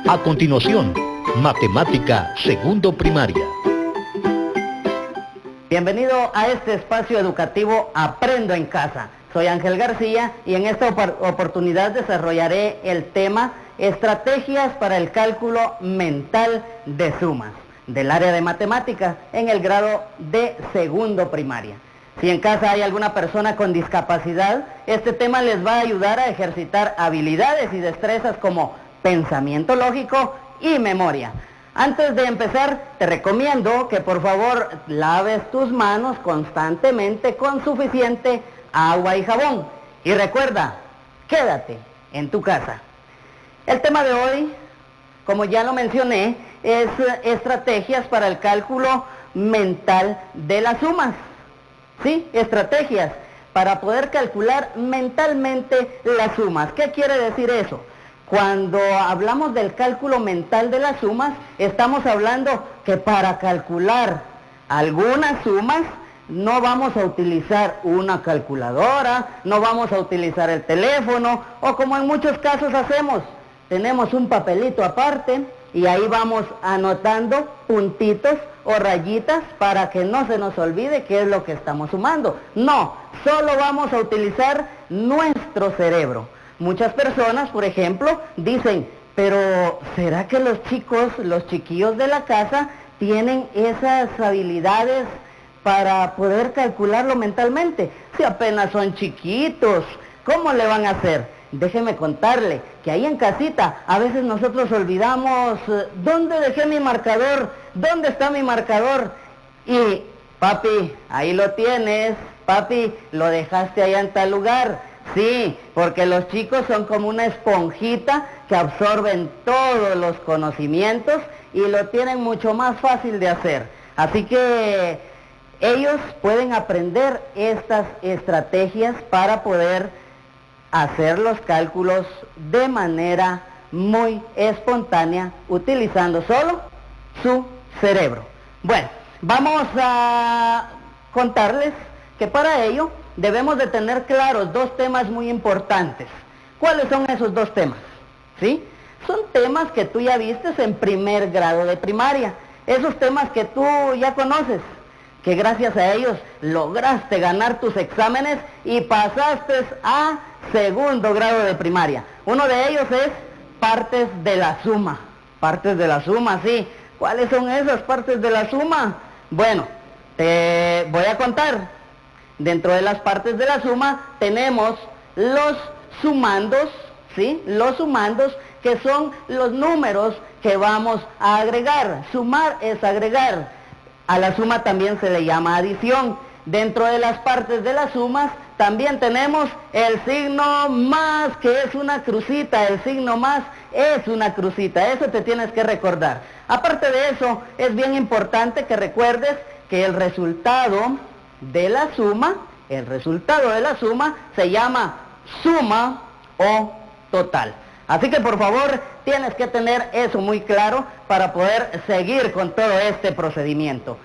A continuación, Matemática Segundo Primaria. Bienvenido a este espacio educativo Aprendo en Casa. Soy Ángel García y en esta oportunidad desarrollaré el tema Estrategias para el cálculo mental de sumas del área de matemáticas en el grado de segundo primaria. Si en casa hay alguna persona con discapacidad, este tema les va a ayudar a ejercitar habilidades y destrezas como pensamiento lógico y memoria. Antes de empezar, te recomiendo que por favor laves tus manos constantemente con suficiente agua y jabón. Y recuerda, quédate en tu casa. El tema de hoy, como ya lo mencioné, es estrategias para el cálculo mental de las sumas. ¿Sí? Estrategias para poder calcular mentalmente las sumas. ¿Qué quiere decir eso? Cuando hablamos del cálculo mental de las sumas, estamos hablando que para calcular algunas sumas no vamos a utilizar una calculadora, no vamos a utilizar el teléfono, o como en muchos casos hacemos, tenemos un papelito aparte y ahí vamos anotando puntitos o rayitas para que no se nos olvide qué es lo que estamos sumando. No, solo vamos a utilizar nuestro cerebro. Muchas personas, por ejemplo, dicen, pero ¿será que los chiquillos de la casa tienen esas habilidades para poder calcularlo mentalmente? Si apenas son chiquitos, ¿cómo le van a hacer? Déjeme contarle que ahí en casita a veces nosotros olvidamos, ¿dónde dejé mi marcador? ¿Dónde está mi marcador? Y, papi, ahí lo tienes, papi, lo dejaste allá en tal lugar. Sí, porque los chicos son como una esponjita que absorben todos los conocimientos y lo tienen mucho más fácil de hacer. Así que ellos pueden aprender estas estrategias para poder hacer los cálculos de manera muy espontánea, utilizando solo su cerebro. Bueno, vamos a contarles que para ello debemos de tener claros dos temas muy importantes. ¿Cuáles son esos dos temas? ¿Sí? Son temas que tú ya vistes en primer grado de primaria. Esos temas que tú ya conoces, que gracias a ellos lograste ganar tus exámenes y pasaste a segundo grado de primaria. Uno de ellos es partes de la suma. Partes de la suma, sí. ¿Cuáles son esas partes de la suma? Bueno, te voy a contar. Dentro de las partes de la suma tenemos los sumandos, ¿sí? Los sumandos, que son los números que vamos a agregar. Sumar es agregar. A la suma también se le llama adición. Dentro de las partes de las sumas también tenemos el signo más, que es una crucita. El signo más es una crucita. Eso te tienes que recordar. Aparte de eso, es bien importante que recuerdes que el resultado de la suma se llama suma o total. Así que por favor tienes que tener eso muy claro para poder seguir con todo este procedimiento.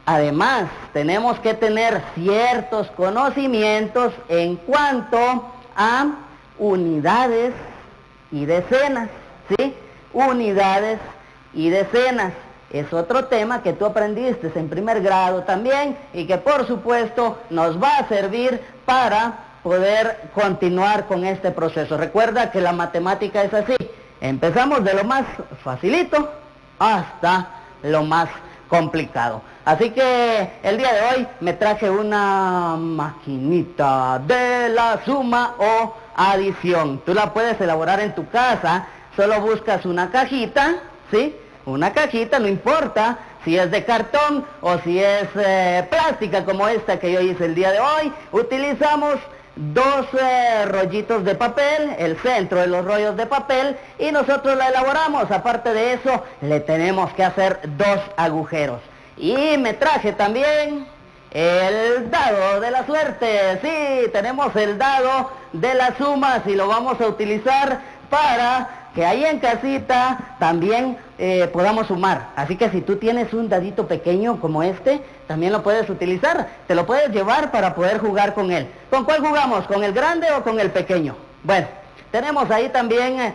Además, tenemos que tener ciertos conocimientos en cuanto a unidades y decenas, ¿sí? Unidades y decenas. Es otro tema que tú aprendiste en primer grado también y que por supuesto nos va a servir para poder continuar con este proceso. Recuerda que la matemática es así. Empezamos de lo más facilito hasta lo más complicado. Así que el día de hoy me traje una maquinita de la suma o adición. Tú la puedes elaborar en tu casa. Solo buscas una cajita, ¿sí? Una cajita, no importa si es de cartón o si es plástica como esta que yo hice el día de hoy. Utilizamos dos rollitos de papel, el centro de los rollos de papel, y nosotros la elaboramos. Aparte de eso, le tenemos que hacer dos agujeros. Y me traje también el dado de la suerte. Sí, tenemos el dado de las sumas y lo vamos a utilizar para que ahí en casita también podamos sumar. Así que si tú tienes un dadito pequeño como este, también lo puedes utilizar. Te lo puedes llevar para poder jugar con él. ¿Con cuál jugamos? ¿Con el grande o con el pequeño? Bueno, tenemos ahí también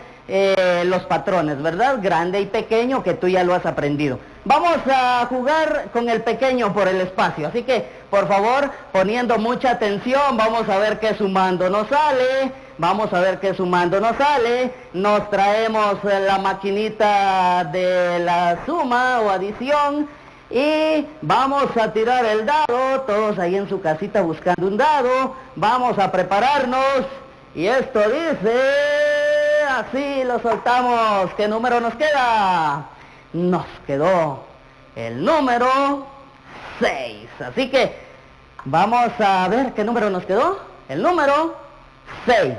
los patrones, ¿verdad? Grande y pequeño, que tú ya lo has aprendido. Vamos a jugar con el pequeño por el espacio, así que, por favor, poniendo mucha atención, vamos a ver qué sumando nos sale. Vamos a ver qué sumando nos sale. Nos traemos la maquinita de la suma o adición y vamos a tirar el dado, todos ahí en su casita buscando un dado. Vamos a prepararnos y esto dice, así lo soltamos. ¿Qué número nos queda? Nos quedó el número 6. Así que vamos a ver qué número nos quedó. El número 6.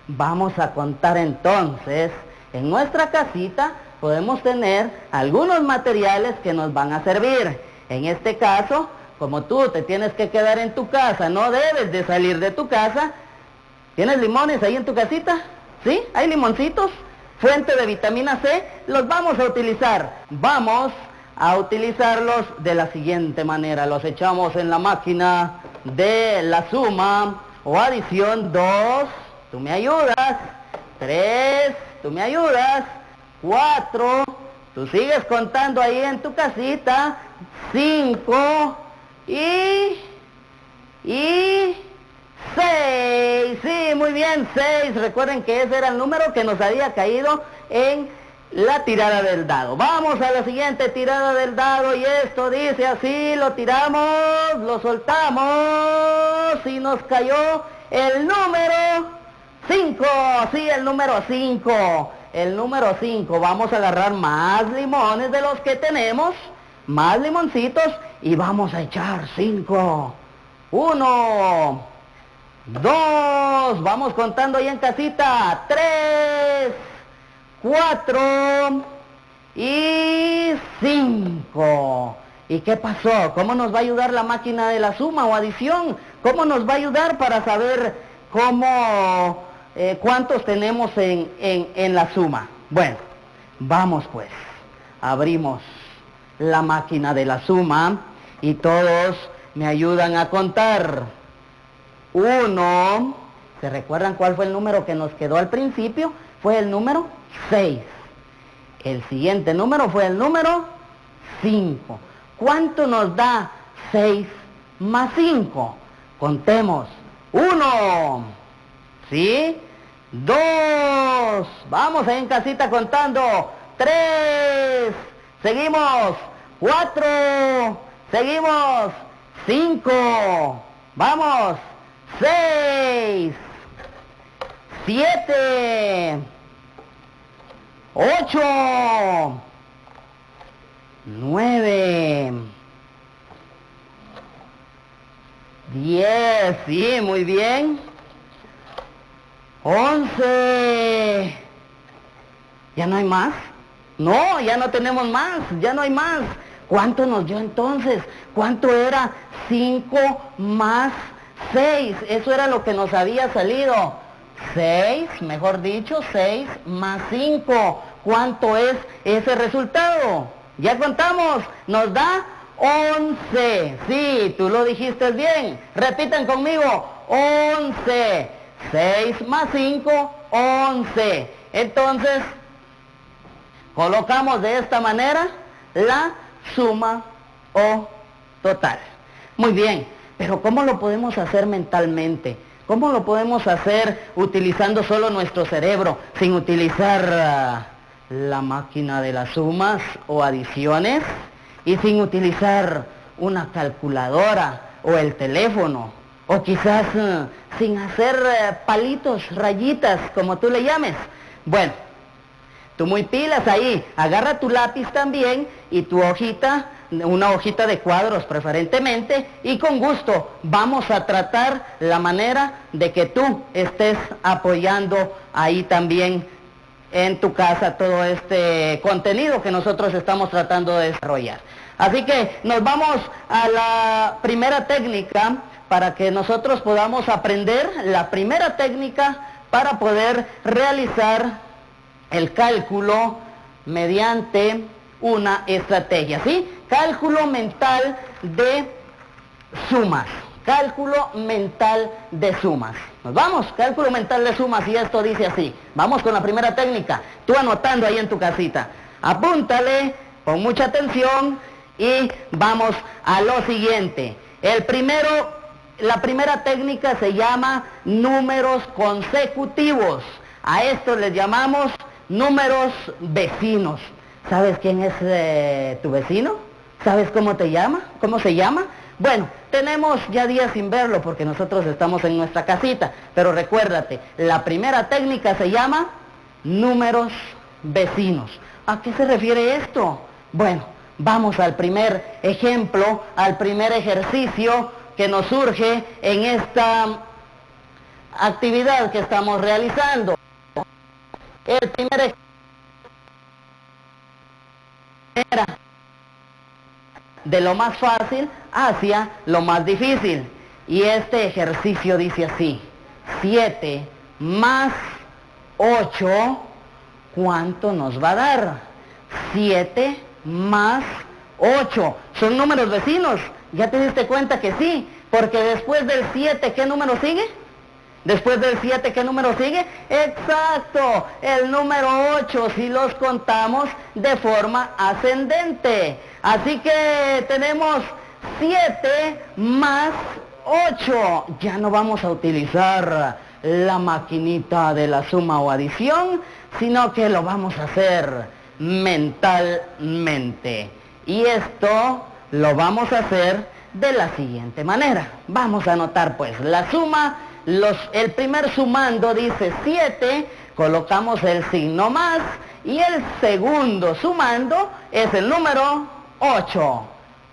Vamos a contar entonces. En nuestra casita podemos tener algunos materiales que nos van a servir. En este caso, como tú te tienes que quedar en tu casa, no debes de salir de tu casa. ¿Tienes limones ahí en tu casita? ¿Sí? ¿Hay limoncitos? Fuente de vitamina C, los vamos a utilizar. Vamos a utilizarlos de la siguiente manera. Los echamos en la máquina de la suma o adición. 2, tú me ayudas. 3, tú me ayudas. 4, tú sigues contando ahí en tu casita. 5 y 6, sí, muy bien, 6. Recuerden que ese era el número que nos había caído en la tirada del dado. Vamos a la siguiente tirada del dado y esto dice así, lo tiramos, lo soltamos y nos cayó el número 5, sí, el número 5. El número 5, vamos a agarrar más limones de los que tenemos, más limoncitos y vamos a echar 5. 1, 2, vamos contando ahí en casita. 3, 4 y 5. ¿Y qué pasó? ¿Cómo nos va a ayudar la máquina de la suma o adición? ¿Cómo nos va a ayudar para saber cuántos tenemos en la suma? Bueno, vamos pues. Abrimos la máquina de la suma y todos me ayudan a contar. 1, ¿se recuerdan cuál fue el número que nos quedó al principio? Fue el número 6. El siguiente número fue el número 5. ¿Cuánto nos da 6 más 5? Contemos. 1, ¿sí? 2, vamos ahí en casita contando. 3, seguimos. 4, seguimos. 5, vamos. 6, 7, 8, 9, 10, sí, muy bien. 11. ¿Ya no hay más? No, ya no tenemos más, ya no hay más. ¿Cuánto nos dio entonces? ¿Cuánto era 5 más 6? Eso era lo que nos había salido. 6, mejor dicho, 6 más 5. ¿Cuánto es ese resultado? Ya contamos, nos da 11. Sí, tú lo dijiste bien. Repitan conmigo, 11. 6 más 5, 11. Entonces, colocamos de esta manera la suma o total. Muy bien, pero ¿cómo lo podemos hacer mentalmente? ¿Cómo lo podemos hacer utilizando solo nuestro cerebro, sin utilizar la máquina de las sumas o adiciones y sin utilizar una calculadora o el teléfono? O quizás sin hacer palitos, rayitas, como tú le llames. Bueno, tú muy pilas ahí, agarra tu lápiz también y tu hojita, una hojita de cuadros preferentemente, y con gusto vamos a tratar la manera de que tú estés apoyando ahí también en tu casa todo este contenido que nosotros estamos tratando de desarrollar. Así que nos vamos a la primera técnica para que nosotros podamos aprender la primera técnica para poder realizar el cálculo mediante una estrategia, ¿sí? Cálculo mental de sumas. cálculo mental de sumas. Nos vamos, cálculo mental de sumas, y esto dice así. Vamos con la primera técnica, tú anotando ahí en tu casita. Apúntale, pon mucha atención y vamos a lo siguiente. La primera técnica se llama números consecutivos. A esto les llamamos números vecinos. ¿Sabes quién es tu vecino? ¿Sabes cómo te llama? ¿Cómo se llama? Bueno, tenemos ya días sin verlo porque nosotros estamos en nuestra casita, pero recuérdate, la primera técnica se llama números vecinos. ¿A qué se refiere esto? Bueno, vamos al primer ejemplo, al primer ejercicio que nos surge en esta actividad que estamos realizando. El primer ejemplo era de lo más fácil hacia lo más difícil. Y este ejercicio dice así: 7 más 8, ¿cuánto nos va a dar? 7 más 8. ¿Son números vecinos? ¿Ya te diste cuenta que sí? Porque después del 7, ¿qué número sigue? Después del 7, ¿qué número sigue? Exacto, el número 8, si los contamos de forma ascendente. Así que tenemos 7 más 8. Ya no vamos a utilizar la maquinita de la suma o adición, sino que lo vamos a hacer mentalmente. Y esto lo vamos a hacer de la siguiente manera. Vamos a anotar pues la suma. El primer sumando dice 7, colocamos el signo más, y el segundo sumando es el número 8.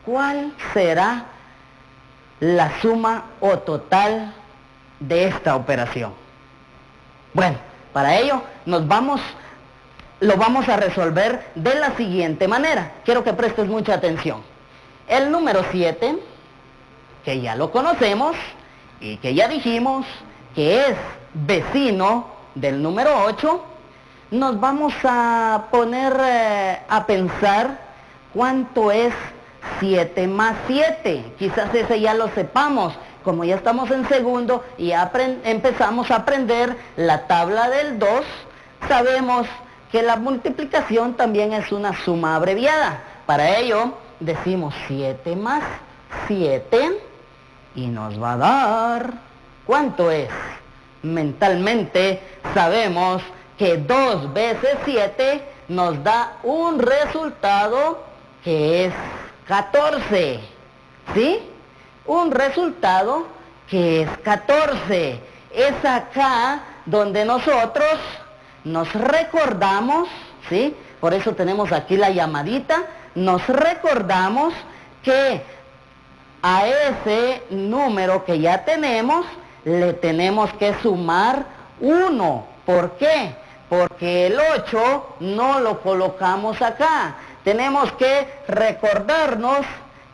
¿Cuál será la suma o total de esta operación? Bueno, para ello lo vamos a resolver de la siguiente manera. Quiero que prestes mucha atención. El número 7, que ya lo conocemos y que ya dijimos que es vecino del número 8, nos vamos a poner a pensar cuánto es 7 más 7. Quizás ese ya lo sepamos, como ya estamos en segundo y empezamos a aprender la tabla del 2, sabemos que la multiplicación también es una suma abreviada. Para ello decimos 7 más 7 y nos va a dar, ¿cuánto es? Mentalmente sabemos que 2 veces 7 nos da un resultado que es 14, ¿sí? Un resultado que es 14. Es acá donde nosotros nos recordamos, ¿sí? Por eso tenemos aquí la llamadita, nos recordamos que a ese número que ya tenemos le tenemos que sumar 1. ¿Por qué? Porque el 8 no lo colocamos acá. Tenemos que recordarnos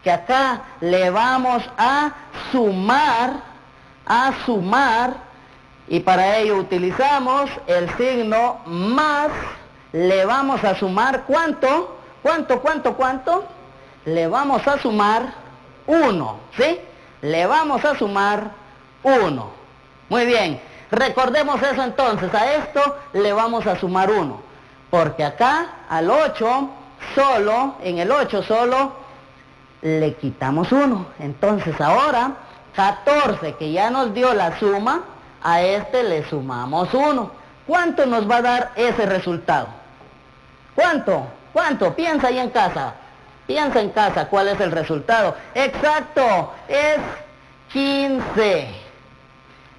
que acá le vamos a sumar, y para ello utilizamos el signo más. Le vamos a sumar, ¿cuánto? ¿Cuánto? Le vamos a sumar 1, ¿sí? Le vamos a sumar 1. Muy bien, recordemos eso entonces. A esto le vamos a sumar 1, porque acá al 8 solo, en el 8 solo le quitamos 1. Entonces ahora 14, que ya nos dio la suma, a este le sumamos 1. ¿Cuánto nos va a dar ese resultado? ¿Cuánto? Piensa ahí en casa. Piensa en casa, ¿cuál es el resultado? Exacto, es 15.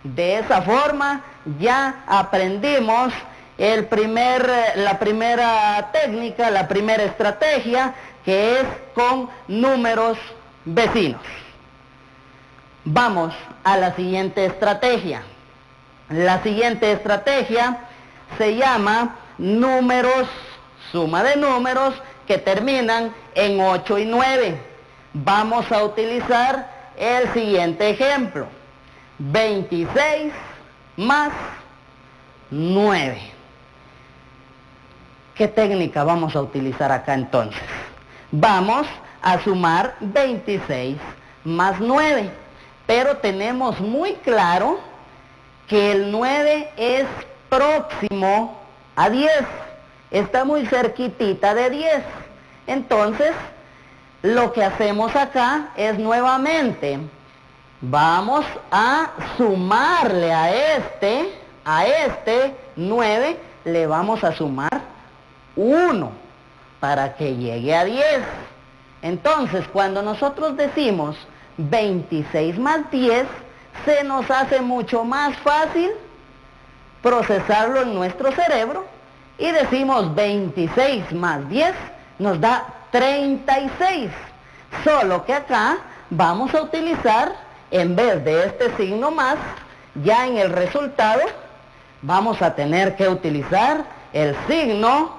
De esa forma ya aprendimos la primera técnica, la primera estrategia, que es con números vecinos. Vamos a la siguiente estrategia. La siguiente estrategia se llama números, suma de números que terminan en 8 y 9. Vamos a utilizar el siguiente ejemplo: 26 más 9. ¿Qué técnica vamos a utilizar acá entonces? Vamos a sumar 26 más 9. pero tenemos muy claro que el 9 es próximo a 10, está muy cerquitita de 10. Entonces, lo que hacemos acá es nuevamente, vamos a sumarle a este 9, le vamos a sumar 1 para que llegue a 10. Entonces, cuando nosotros decimos 26 más 10, se nos hace mucho más fácil procesarlo en nuestro cerebro y decimos 26 más 10 nos da 36. Solo que acá vamos a utilizar, en vez de este signo más, ya en el resultado vamos a tener que utilizar el signo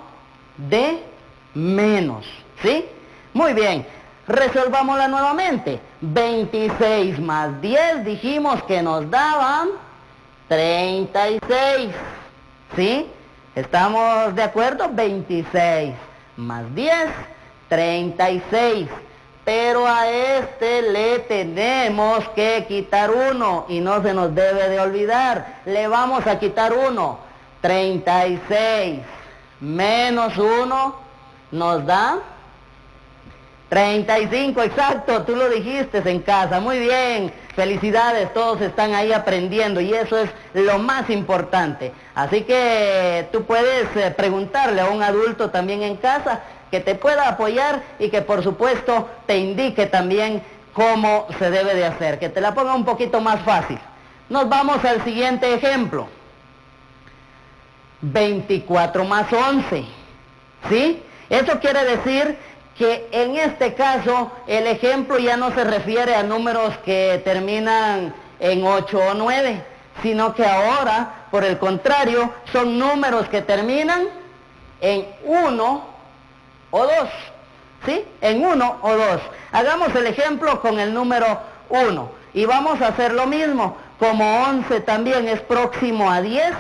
de menos, ¿sí? Muy bien, resolvámosla nuevamente. 26 más 10 dijimos que nos daban 36, ¿sí? ¿Estamos de acuerdo? 26 más 10, 36. Pero a este le tenemos que quitar 1 y no se nos debe de olvidar. Le vamos a quitar 1. 36 menos 1 nos da 35, exacto, tú lo dijiste en casa, muy bien, felicidades, todos están ahí aprendiendo y eso es lo más importante. Así que tú puedes preguntarle a un adulto también en casa que te pueda apoyar y que por supuesto te indique también cómo se debe de hacer, que te la ponga un poquito más fácil. Nos vamos al siguiente ejemplo. 24 más 11, ¿sí? Eso quiere decir que en este caso el ejemplo ya no se refiere a números que terminan en 8 o 9, sino que ahora, por el contrario, son números que terminan en 1 o 2, ¿sí? En 1 o 2. Hagamos el ejemplo con el número 1 y vamos a hacer lo mismo. Como 11 también es próximo a 10,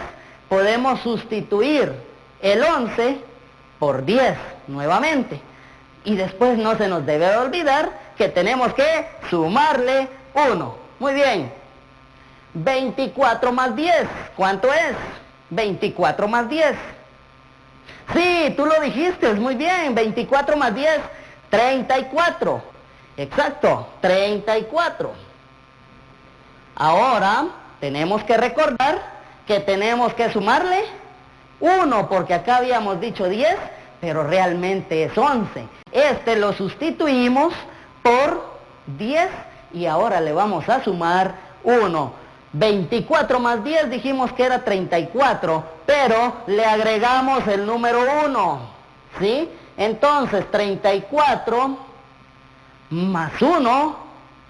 podemos sustituir el 11 por 10 nuevamente. Y después no se nos debe olvidar que tenemos que sumarle 1. Muy bien. 24 más 10, ¿cuánto es? 24 más 10. Sí, tú lo dijiste, muy bien. 24 más 10, 34. Exacto, 34. Ahora tenemos que recordar que tenemos que sumarle 1, porque acá habíamos dicho 10, pero realmente es 11. Este lo sustituimos por 10 y ahora le vamos a sumar 1. 24 más 10 dijimos que era 34, pero le agregamos el número 1, ¿sí? Entonces 34 más 1,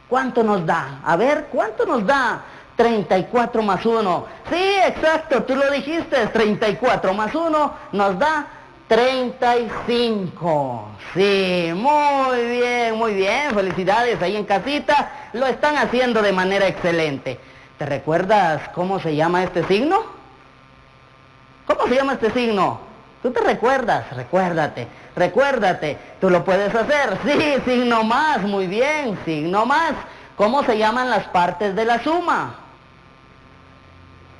¿cuánto nos da? A ver, ¿cuánto nos da? 34 más 1. Sí, exacto, tú lo dijiste, 34 más 1 nos da 35. Sí, muy bien, felicidades ahí en casita, lo están haciendo de manera excelente. ¿Te recuerdas cómo se llama este signo? ¿Cómo se llama este signo? ¿Tú te recuerdas? Recuérdate, tú lo puedes hacer. Sí, signo más, muy bien, signo más. ¿Cómo se llaman las partes de la suma?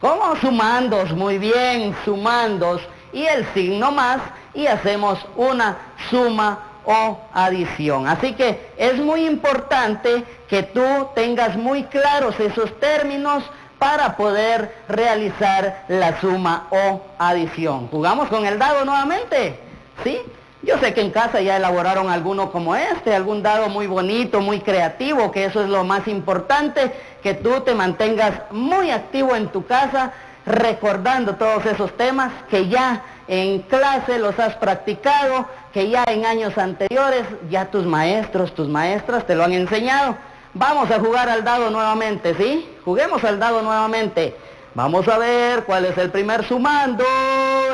¿Cómo? Sumandos, muy bien, sumandos. Y el signo más y hacemos una suma o adición. Así que es muy importante que tú tengas muy claros esos términos para poder realizar la suma o adición. ¿Jugamos con el dado nuevamente? ¿Sí? Yo sé que en casa ya elaboraron alguno como este, algún dado muy bonito, muy creativo, que eso es lo más importante, que tú te mantengas muy activo en tu casa, recordando todos esos temas que ya en clase los has practicado, que ya en años anteriores ya tus maestros, tus maestras te lo han enseñado. Vamos a jugar al dado nuevamente, ¿sí? Juguemos al dado nuevamente. Vamos a ver cuál es el primer sumando.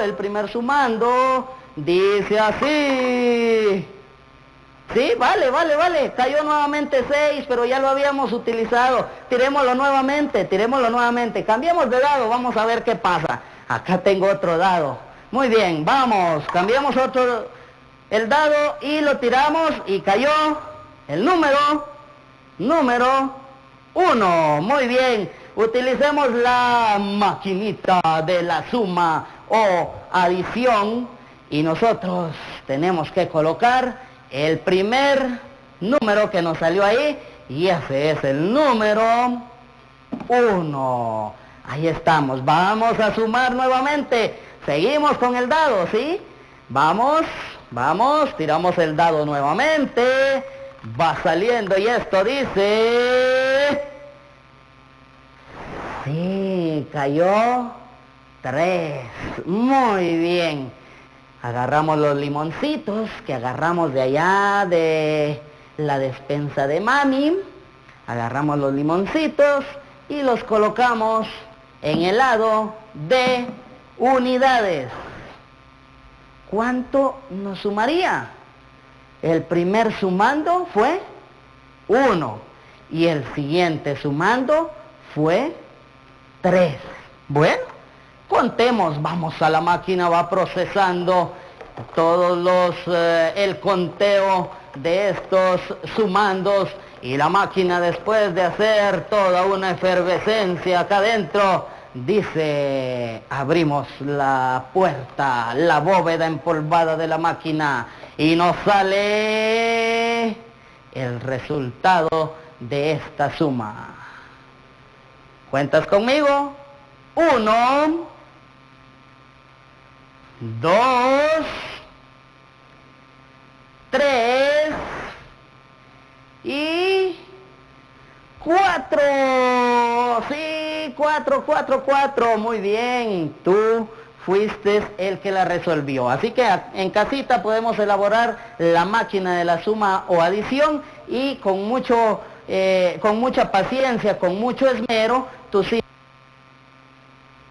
El primer sumando dice así. Sí, vale. Cayó nuevamente 6, pero ya lo habíamos utilizado. Tirémoslo nuevamente. Cambiemos de dado, vamos a ver qué pasa. Acá tengo otro dado. Muy bien, vamos. Cambiamos el dado y lo tiramos y cayó el número 1. Muy bien, utilicemos la maquinita de la suma o adición y nosotros tenemos que colocar el primer número que nos salió ahí y ese es el número 1. Ahí estamos, vamos a sumar nuevamente. Seguimos con el dado, ¿sí? Vamos, tiramos el dado nuevamente. Va saliendo y esto dice... Sí, cayó 3. Muy bien. Agarramos los limoncitos que agarramos de allá de la despensa de mami. Agarramos los limoncitos y los colocamos en el lado de unidades. ¿Cuánto nos sumaría? El primer sumando fue 1 y el siguiente sumando fue 3. Bueno, contemos, vamos a la máquina, va procesando el conteo de estos sumandos y la máquina después de hacer toda una efervescencia acá adentro dice, abrimos la puerta, la bóveda empolvada de la máquina y nos sale el resultado de esta suma. ¿Cuentas conmigo? 1, 2, 3 y 4. Sí, 4. Muy bien, tú fuiste el que la resolvió. Así que en casita podemos elaborar la máquina de la suma o adición y con mucha paciencia, con mucho esmero, tú sí,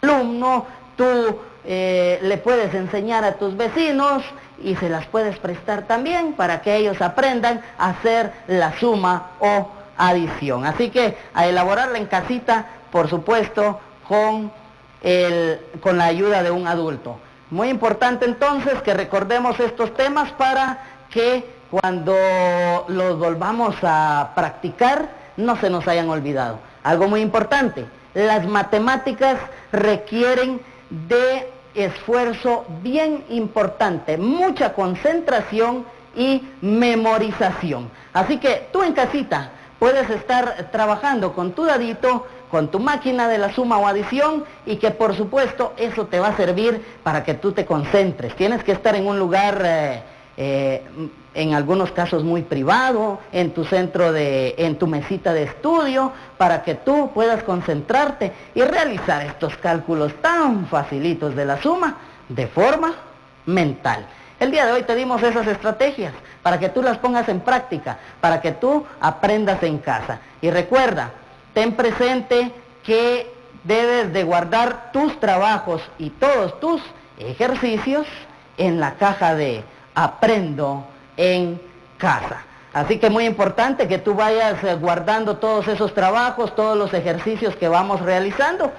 alumno, tú le puedes enseñar a tus vecinos y se las puedes prestar también para que ellos aprendan a hacer la suma o adición. Así que a elaborarla en casita, por supuesto, con la ayuda de un adulto. Muy importante entonces que recordemos estos temas para que cuando los volvamos a practicar no se nos hayan olvidado. Algo muy importante, las matemáticas requieren de esfuerzo bien importante, mucha concentración y memorización. Así que tú en casita puedes estar trabajando con tu dadito, con tu máquina de la suma o adición y que por supuesto eso te va a servir para que tú te concentres. Tienes que estar en un lugar, en algunos casos muy privado, en tu mesita de estudio, para que tú puedas concentrarte y realizar estos cálculos tan facilitos de la suma de forma mental. El día de hoy te dimos esas estrategias para que tú las pongas en práctica, para que tú aprendas en casa. Y recuerda, ten presente que debes de guardar tus trabajos y todos tus ejercicios en la caja de Aprendo en Casa. Así que muy importante que tú vayas guardando todos esos trabajos, todos los ejercicios que vamos realizando.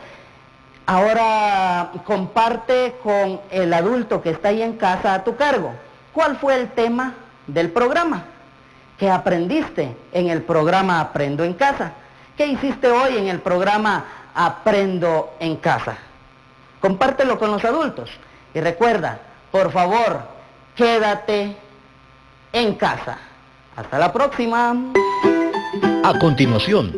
Ahora comparte con el adulto que está ahí en casa a tu cargo. ¿Cuál fue el tema del programa? ¿Qué aprendiste en el programa Aprendo en Casa? ¿Qué hiciste hoy en el programa Aprendo en Casa? Compártelo con los adultos. Y recuerda, por favor, quédate en casa. Hasta la próxima. A continuación,